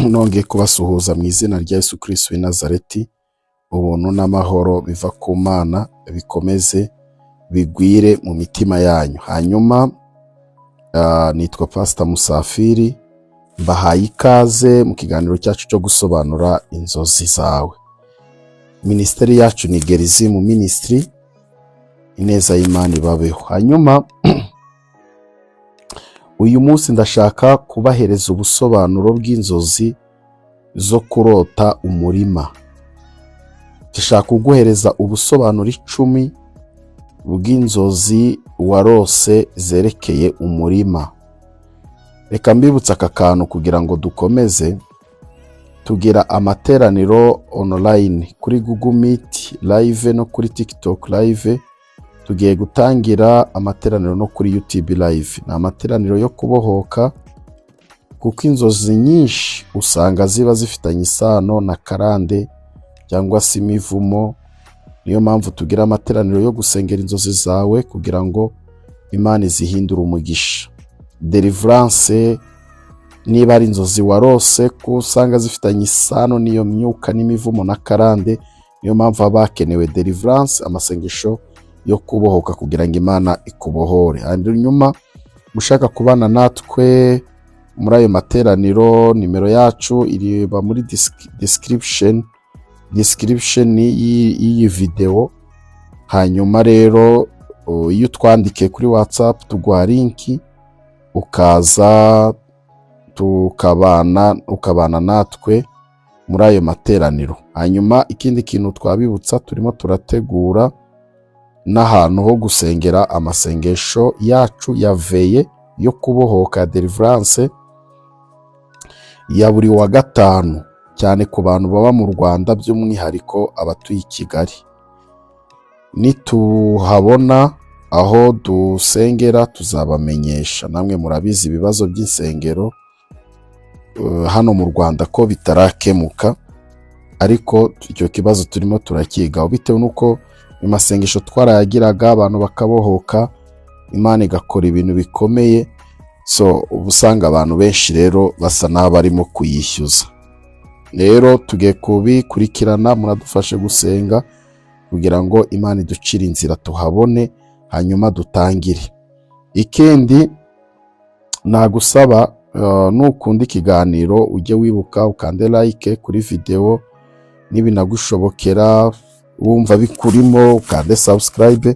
nongeye kubasuhuza mu izina rya Yesu Kristo w'i Nazareti. Ubuntu n'amahoro biva ku Mana bikomeze bigwire mu mitima yanyu. Hanyuma nitwa Pastor Musafiri, mbahaye ikaze mu kiganiro cyacu cyo gusobanura inzozi zawe. Ministeri yacu ni Gerizimu Ministry, ineza y'Imana ibabeho. Hanyuma uyu munsi ndashaka kubahereza ubusobanuro bw'inzozi zo kurota umurima. Ndashaka kuguhereza ubusobanuro 10 bw'inzozi warose zerekeye umurima. Reka mbibutsa aka kantu kugira ngo dukomeze. Tugira amateraniro online kuri Google Meet live no kuri TikTok live. Tugiye gutangira amateraniro no kuri YouTube live. Ni amateraniro yo kubohoka, kuko inzozi nyinshi usanga ziba zifitanye isano na karande cyangwa se imivumo. Niyo mpamvu tugira amateraniro yo gusengera inzozi zawe kugira ngo Imana izihindure umugisha. Deliverance, niba ari inzozi warose ko usanga zifitanye isano n'iyo myuka n'imivumo na karande, niyo mpamvu abakenewe deliverance, amasengesho yo kubohoka kugira ngo Imana ikubohore. Hanyuma mushaka kubana natwe muri ayo materaniro, nimero yacu iriba muri description y'iyi video. Hanyuma rero iyo twandike kuri WhatsApp tuguha linki ukaza ukabana natwe muri ayo materaniro. Hanyuma ikindi kintu twabibutsa, turimo turategura n'ahantu ho gusengera amasengesho yacu yaveye yo kubohoka, deliverance ya buri wa gatanu, cyane ku bantu baba mu Rwanda, by'umwihariko abatuye i Kigali. Nituhabona aho dusengera tuzabamenyesha. Namwe murabizi ibibazo by'insengero hano mu Rwanda ko bitarakemuka, ariko icyo kibazo turimo turakigaho bitewe nuko mu masengesho twarayagiraga abantu bakabohoka, Imana igakora ibintu bikomeye. So ubusanga abantu benshi rero basa n'abarimo kuyishyuza. Rero tugiye kubikurikirana, muradufashe gusenga kugira ngo Imana iducire inzira tuhabone, hanyuma dutangire. Ikindi nagusaba, nukunda ikiganiro ujye wibuka ukande like kuri video, nibinagushobokera wumva bikurimo ukande subscribe.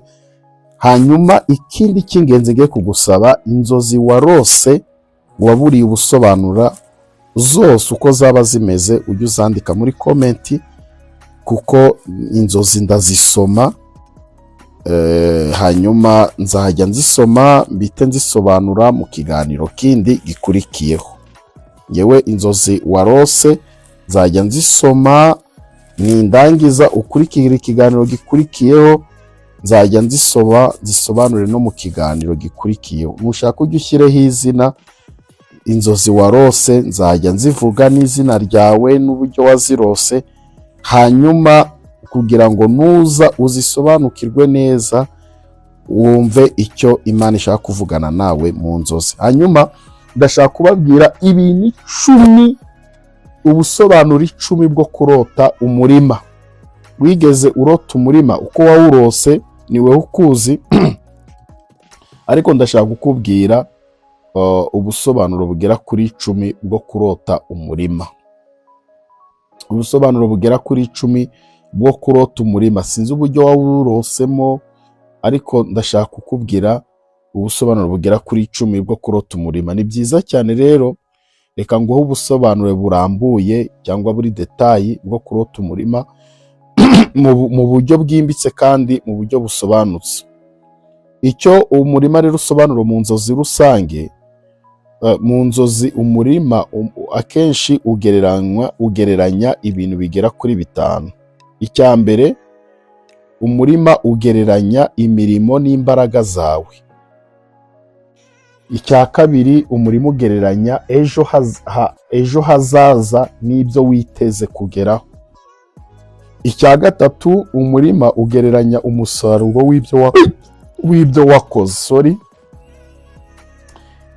Hanyuma ikindi cy'ingenzi ngiye kugusaba, inzozi warose waburiye ubusobanura zose uko zaba zimeze ujye uzandika muri comment, kuko inzozi ndazisoma. Hanyuma nzajya nzisoma mbite nzisobanura mu kiganiro kindi gikurikiyeho. Yewe inzozi warose nzajya nzisoma, nindangiza ukurikira ikiganiro gikurikiyeho nzajya nzisobanure no mu kiganiro gikurikiyeho. Mushaka ujye ushyireho izina inzozi warose, nzajya nzivuga n'izina ryawe n'uburyo wazirose, hanyuma kugira ngo nuza uzisobanukirwe neza, wumve icyo Imana ishaka kuvugana nawe mu nzozi. Hanyuma ndashaka kubabwira ibintu 10, ubusobanuro 10 bwo kurota umurima. Wigeze urota umurima? Uko wawurose niwe ukuzi ariko ndashaka kukubwira ubusobanuro bugera kuri 10 bwo kurota umurima. Ubusobanuro bugera kuri 10 bwo kurota umurima. Sinzi uburyo wawurosemo, ariko ndashaka kukubwira ubusobanuro bugera kuri 10 bwo kurota umurima. Ni byiza cyane rero, reka nguhe ubusobanuro burambuye cyangwa buri detail bwo kurota umurima mu buryo bwimbitse kandi mu buryo busobanutse. Icyo umurima rero usobanura mu nzozi rusange, mu nzozi umurima akenshi ugereranya ibintu bigera kuri 5. Icya mbere, umurima ugereranya imirimo n'imbaraga zawe. Icya kabiri, umurima ugereranya ejo hazaza n'ibyo witeze kugeraho. Icya gatatu, umurima ugereranya umusaruro w'ibyo wakoze.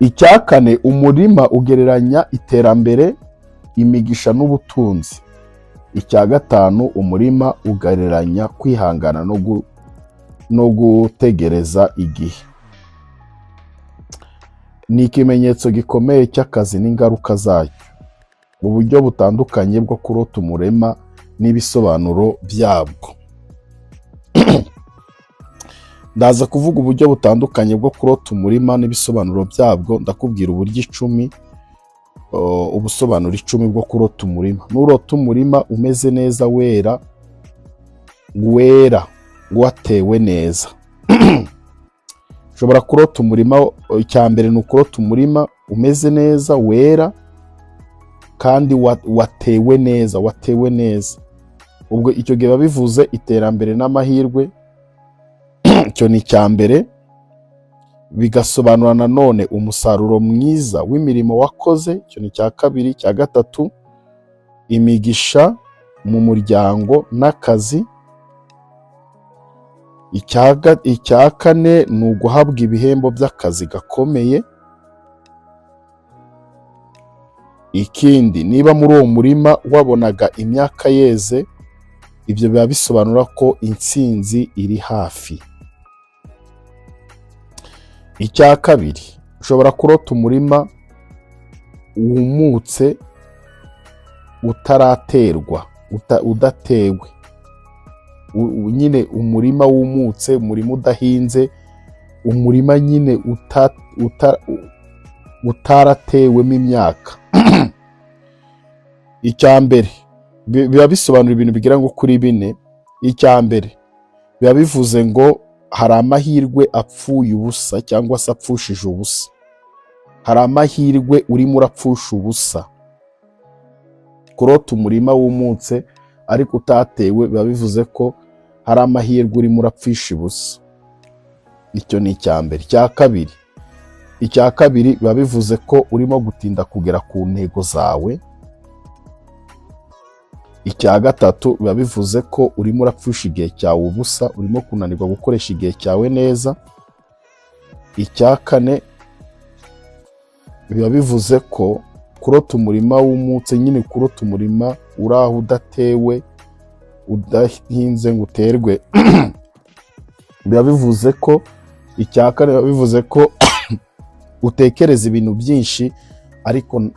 Icya kane, umurima ugereranya iterambere, imigisha n'ubutunzi. Icya gatanu, umurima ugereranya kwihangana no gutegereza igihe. Ni ikimenyetso gikomeye cy'akazi n'ingaruka zacyo. Uburyo butandukanye bwo kurota umurima n'ibisobanuro byabwo. Ndaza kuvuga uburyo butandukanye bwo kurota umurima n'ibisobanuro byabwo. Ndakubwira uburyo 10, ubusobanuro 10 bwo kurota umurima. Nurota umurima umeze neza, wera watewe neza. Ushobora kurota umurima, icyambere ni ukurota umurima umeze neza, wera kandi watewe neza. Ubwo icyo gihe bivuze iterambere n'amahirwe. Icyo ni icyambere. Bigasobanura nanone umusaruro mwiza w'imirimo wakoze. Icyo ni icya kabiri. Icya gatatu, imigisha mu muryango n'akazi. Icya kane ni uguhabwa ibihembo by'akazi gakomeye. Ikindi, niba muri uwo murima wabonaga imyaka yeze, ibyo biba bisobanura ko intsinzi iri hafi. Icya kabiri, ushobora kurota umurima wumutse utaraterwa, udatewe. Nyine umurima wumutse, umurima udahinze, umurima nyine utaratewemo imyaka. Icyambere biba bisobanura ibintu bigira ngo kuri 4. Icyambere biba bivuze ngo hari amahirwe apfuye ubusa cyangwa se apfushije ubusa. Hari amahirwe urimo urapfusha ubusa. Kurota umurima wumutse ariko utatewe biba bivuze ko hari amahirwe urimo urapfisha ubusa. Icyo ni icyambere. Icya kabiri biba bivuze ko urimo gutinda kugera ku ntego zawe. Icya gatatu biba bivuze ko urimo urapfusha igihe cyawe ubusa, urimo kunanirwa gukoresha igihe cyawe neza. Icya kane biba bivuze ko kurota umurima wumutse, nyine kurota umurima uri aho udatewe, udahinze ngo uterwe. Biba bivuze ko icya kane biba bivuze ko utekereza ibintu byinshi ariko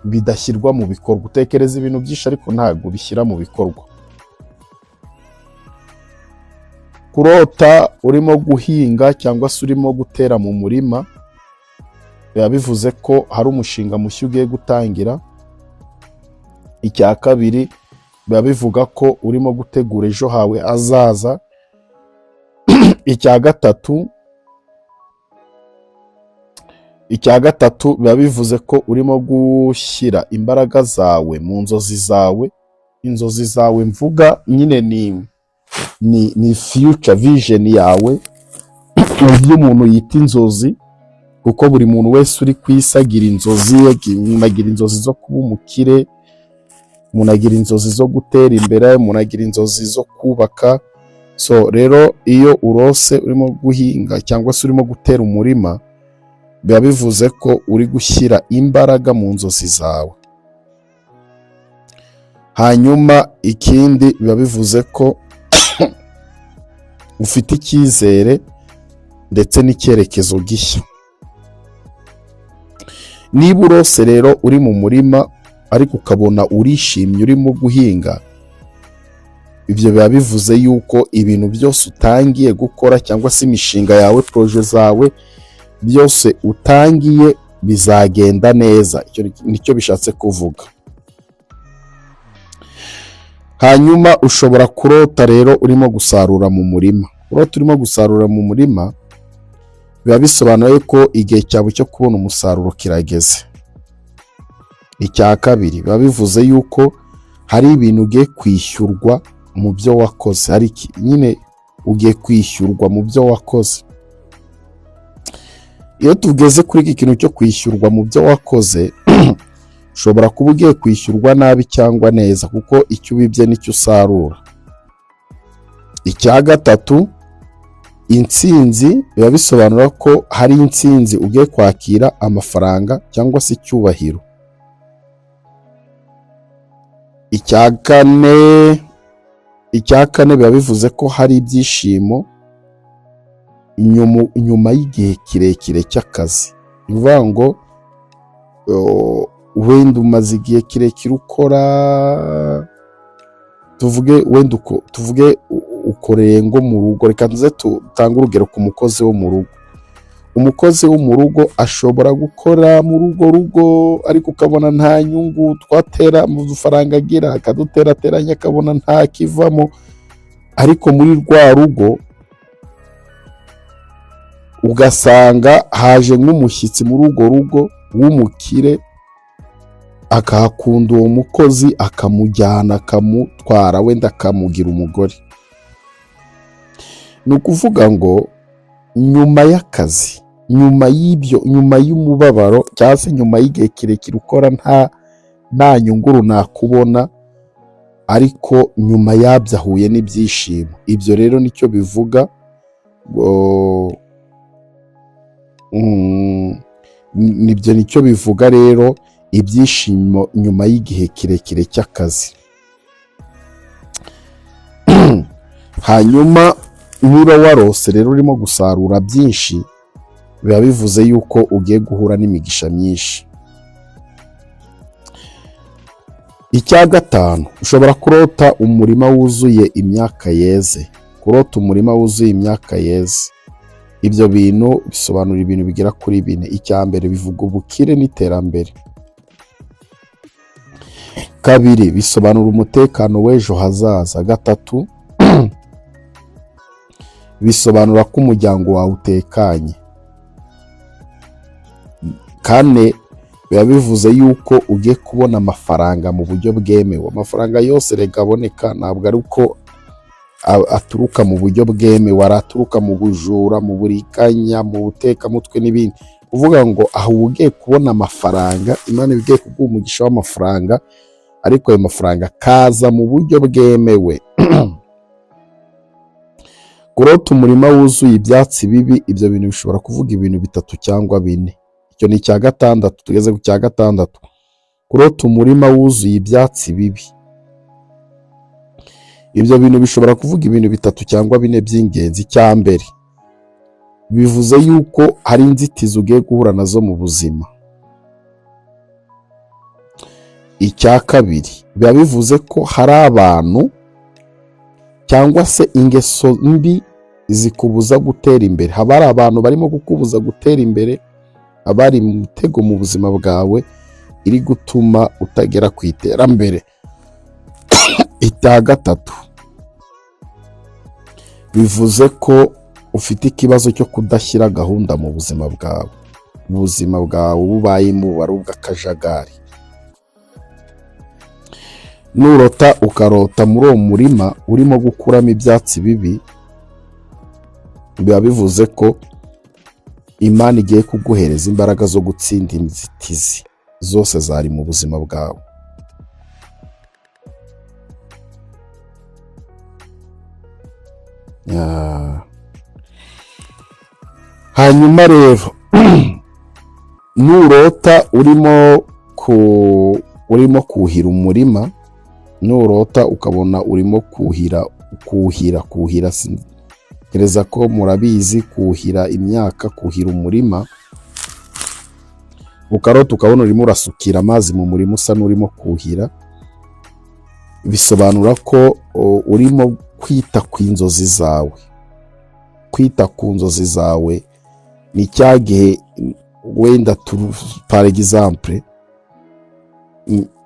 bidashyirwa mu bikorwa. Utekereza ibintu byinshi ariko ntabwo bishyira mu bikorwa. Kurota urimo guhinga cyangwa se urimo gutera mu murima biba bivuze ko hari umushinga mushya ugiye gutangira. Icya kabiri biba bivuga ko urimo gutegura ejo hawe hazaza. Icya gatatu biba bivuze ko urimo gushyira imbaraga zawe mu nzozi zawe. Inzozi zawe mvuga nyine ni future vision yawe. Ibyo umuntu yita inzozi, kuko buri muntu wese uri ku isi agira inzozi. Umuntu agira inzozi zo kuba umukire, umuntu agira inzozi zo gutera imbere, umuntu agira inzozi zo kubaka. So rero iyo urose urimo guhinga cyangwa se urimo gutera umurima, biba bivuze ko uri gushyira imbaraga mu nzozi zawe. Hanyuma ikindi biba bivuze ko ufite icyizere ndetse n'icyerekezo gishya. Niba urose rero uri mu murima ariko ukabona urishimye urimo guhinga, ibyo biba bivuze yuko ibintu byose utangiye gukora cyangwa se imishinga yawe, proje zawe byose utangiye bizagenda neza. Icyo nicyo bishatse kuvuga. Hanyuma ushobora kurota rero urimo gusarura mu murima. Kurota urimo gusarura mu murima biba bisobanuye ko igihe cyawe cyo kubona umusaruro kirageze. Icya kabiri biba bivuze yuko hari ibintu ugiye kwishyurwa mu byo wakoze. Hari nyine ugiye kwishyurwa mu byo wakoze. Iyo tugeze kuri iki kintu cyo kwishyurwa mu byo wakoze, ushobora kuba ugiye kwishyurwa nabi cyangwa neza, kuko icyo ubibye nicyo usarura. Icya gatatu, intsinzi biba bisobanura ko hari intsinzi ugiye kwakira, amafaranga cyangwa se icyubahiro. icya kane biba bivuze ko hari ibyishimo nyuma y'igihe kirekire cy'akazi. Ni ukuvuga ngo wenda umaze igihe kirekire ukora, tuvuge ukoreye ngo mu rugo. Reka nze tutange urugero ku mukozi wo mu rugo. Umukozi wo mu rugo ashobora gukora muri urwo rugo ariko ukabona nta nyungu, twatera mu dufaranga agira akaduterateranya akabona nta kivamo, ariko muri rwa rugo ugasanga haje nk'umushyitsi muri urwo rugo w'umukire, akahakunda uwo mukozi, akamujyana akamutwara, wenda akamugira umugore. Ni ukuvuga ngo nyuma y'akazi, nyuma y'umubabaro cyangwa se nyuma y'igihe kirekire ukora nta nyungu runakubona, ariko nyuma yabyo ahuye n'ibyishimo. Ibyo rero nicyo bivuga nibyo nicyo bivuga rero ibyishimo nyuma y'igihe kirekire cy'akazi. Hanyuma niba warose rero urimo gusarura byinshi, biba bivuze yuko ugiye guhura n'imigisha myinshi. Icya gatanu, ushobora kurota umurima wuzuye imyaka yeze. Kurota umurima wuzuye imyaka yeze, ibyo bintu bisobanura ibintu bigera kuri 4. Icya mbere bivuga ubukire n'iterambere. 2, bisobanura umutekano w'ejo hazaza. 3, bisobanura ko umuryango wawe utekanye. 4, biba bivuze yuko ugiye kubona amafaranga mu buryo bwemewe. Amafaranga yose rega aboneka ntabwo ari uko aturuka mu buryo bwemewe, araturuka mu bujura, mu buriganya, mu butekamutwe n'ibindi. Uvuga ngo aho ugiye kubona amafaranga, Imana igiye kuguha umugisha w'amafaranga, ariko ayo mafaranga kaza mu buryo bwemewe. Kurota umurima wuzuye ibyatsi bibi, ibyo bintu bishobora kuvuga ibintu 3 cyangwa 4. Icyo ni icya 6. Tugeze ku cya 6. Kurota umurima wuzuye ibyatsi bibi, ibyo bintu bishobora kuvuga ibintu 3 cyangwa 4 by'ingenzi. Icya mbere, bivuze yuko hari inzitizi ugiye guhura nazo mu buzima. Icya kabiri, biba bivuze ko hari abantu cyangwa se ingeso mbi zikubuza gutera imbere. Haba hari abantu barimo kukubuza gutera imbere, abari mu mutego mu buzima bwawe iri gutuma utagera ku iterambere. Icya gatatu, bivuze ko ufite ikibazo cyo kudashyira gahunda mu buzima bwawe. Ubuzima bwawe bubayemo wari ubw'akajagari. Nurota ukarota muri uwo murima urimo gukuramo ibyatsi bibi, biba bivuze ko Imana igiye kuguhereza imbaraga zo gutsinda inzitizi zose zari mu buzima bwawe. Hanyuma rero nurota urimo kuhira umurima, nurota ukabona urimo kuhira sinkereza ko murabizi kuhira imyaka, kuhira umurima. Ukarota ukabona urimo urasukira amazi mu murima usa n'urimo kuhira, bisobanura ko urimo kwita ku inzozi zawe. Kwita ku nzozi zawe ni cya gihe wenda par exemple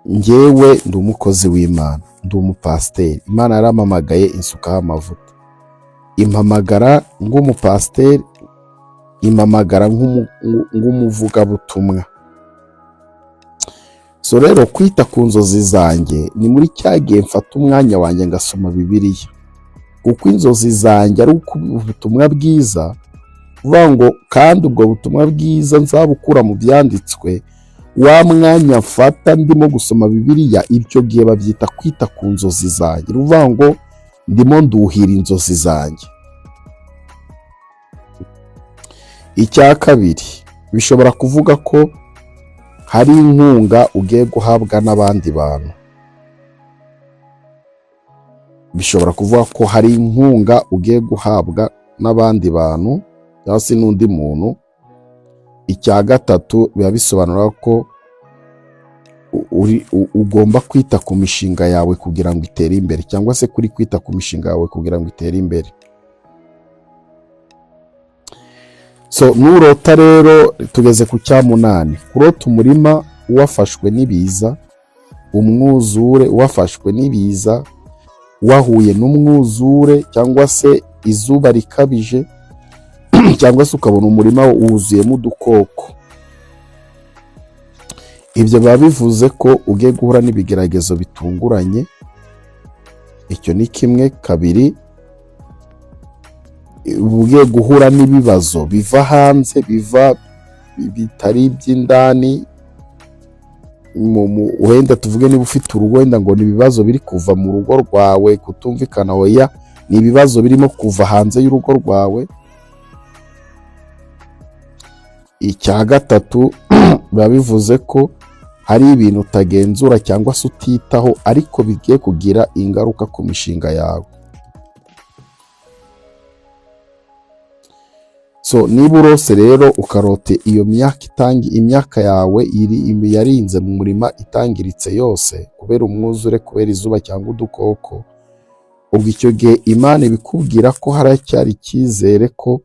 njyewe ndi umukozi w'Imana, ndi umupasiteri. Imana yarampamagaye insukaho amavuta, impamagara nk'umupasiteri, impamagara nk'umuvugabutumwa. So rero kwita ku nzozi zanjye ni muri cya gihe mfata umwanya wanjye ngasoma Bibiliya, kuko inzozi zanjye ari ubutumwa bwiza. Uvuga ngo kandi ubwo butumwa bwiza nzabukura mu byanditswe, wa mwanya mfata ndimo gusoma Bibiliya, ibyo gihe babyita kwita ku nzozi zanjye. Uvuga ngo ndimo nduhira inzozi zanjye. Icya kabiri, bishobora kuvuga ko hari inkunga ugiye guhabwa n'abandi bantu. bishobora kuvuga ko hari inkunga ugiye guhabwa n'abandi bantu cyangwa se n'undi muntu. Icya gatatu biba bisobanura ko ugomba kwita ku mishinga yawe kugira ngo itere imbere, cyangwa se kuri kwita ku mishinga yawe kugira ngo itere imbere. So nurota rero, tugeze ku cya munani, kurota umurima wafashwe n'ibiza, umwuzure wafashwe n'ibiza, wahuye n'umwuzure cyangwa se izuba rikabije, cyangwa se ukabona umurima wuzuyemo udukoko. Ibyo biba bivuze ko ugiye guhura n'ibigeragezo bitunguranye. Icyo ni kimwe. Kabiri, ugiye guhura n'ibibazo biva hanze, bitari iby'indani. Wenda tuvuge niba ufite urugo, wenda ngo ni ibibazo biri kuva mu rugo rwawe kutumvikana, oya, ni ibibazo birimo kuva hanze y'urugo rwawe. Icya gatatu, biba bivuze ko hari ibintu utagenzura cyangwa se utitaho, ariko bigiye kugira ingaruka ku mishinga yawe. So niba urose rero ukarote iyo imyaka yawe yarinze mu murima itangiritse yose kubera umwuzure, kubera izuba cyangwa udukoko, ubwo icyo gihe Imana ibikubwira ko haracyari icyizere ko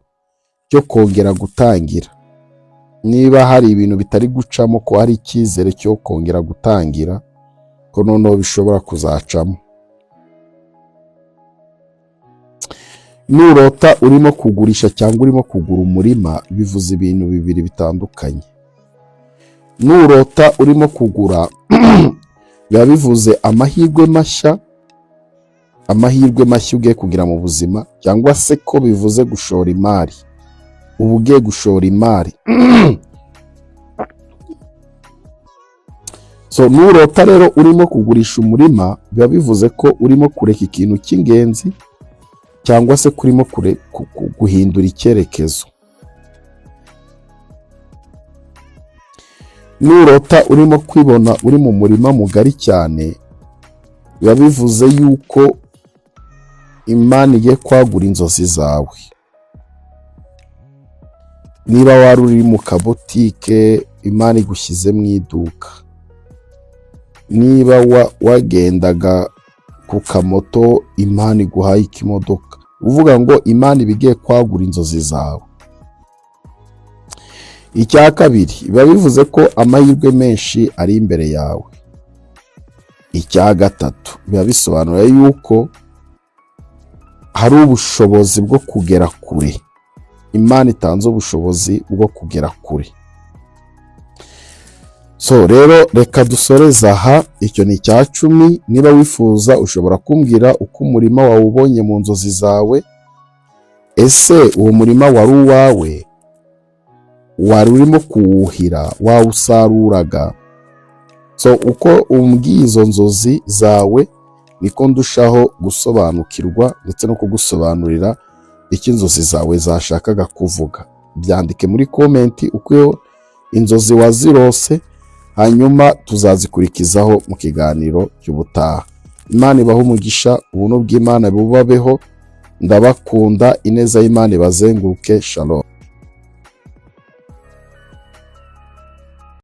cyo kongera gutangira. Niba hari ibintu bitari gucamo, ko hari icyizere cyo kongera gutangira, ko noneho bishobora kuzacamo. Nurota urimo kugurisha cyangwa urimo kugura umurima, bivuze ibintu bibiri bitandukanye. Nurota urimo kugura biba bivuze amahirwe mashya ugiye kugira mu buzima, cyangwa se ko bivuze gushora imari. Uba ugiye gushora imari. So nurota rero urimo kugurisha umurima, biba bivuze ko urimo kureka ikintu cy'ingenzi, cyangwa se kurimo guhindura icyerekezo. Nurota urimo kwibona uri mu murima mugari cyane, biba bivuze yuko Imana igiye kwagura inzozi zawe. Niba wari uri mu kabotike, Imana igushyize mu iduka. Niba wagendaga ku kamoto, Imana iguhaye ikimodoka. Uvuga ngo Imana ibigiye kwagura inzozi zawe. Icya kabiri, biba bivuze ko amahirwe menshi ari imbere yawe. Icya gatatu, biba bisobanura yuko hari ubushobozi bwo kugera kure. Imana itanze ubushobozi bwo kugera kure. So rero reka dusoreze aha. Icyo ni icya 10. Niba wifuza ushobora kumbwira uko umurima wawe ubonye mu nzozi zawe. Ese uwo murima wari uwawe? Wari urimo kuwuhira? Wawusaruraga? So uko umbwiye izo nzozi zawe, niko ndushaho gusobanukirwa ndetse no kugusobanurira icyo inzozi zawe zashakaga kuvuga. Byandike muri komenti uko inzozi wazirose, hanyuma tuzazikurikizaho mu kiganiro cy'ubutaha. Imana ibahe umugisha, ubuntu bw'Imana bubabeho. Ndabakunda, ineza y'Imana ibazenguruke. Shalom.